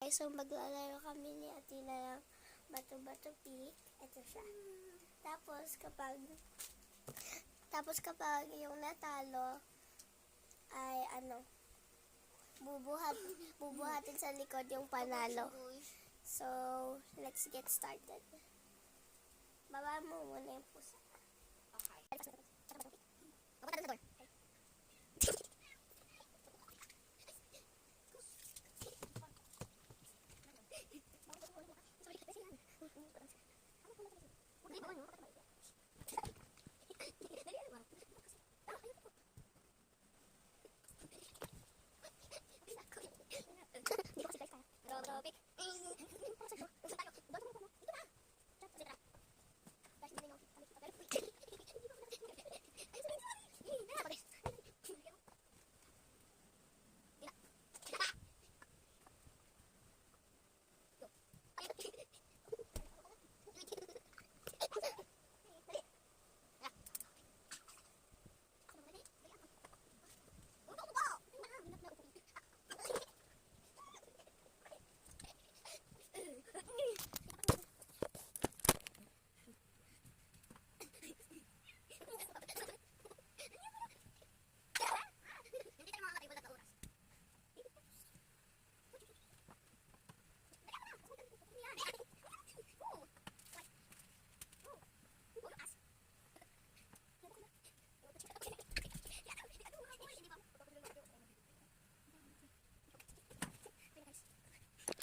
Okay, so maglalaro kami ni Atina ng bato-bato pick. Ito siya. Tapos kapag yung natalo ay bubuhatin sa likod yung panalo. So, let's get started. Baba mo muna yung pusa. Okay. Papunta na sa door.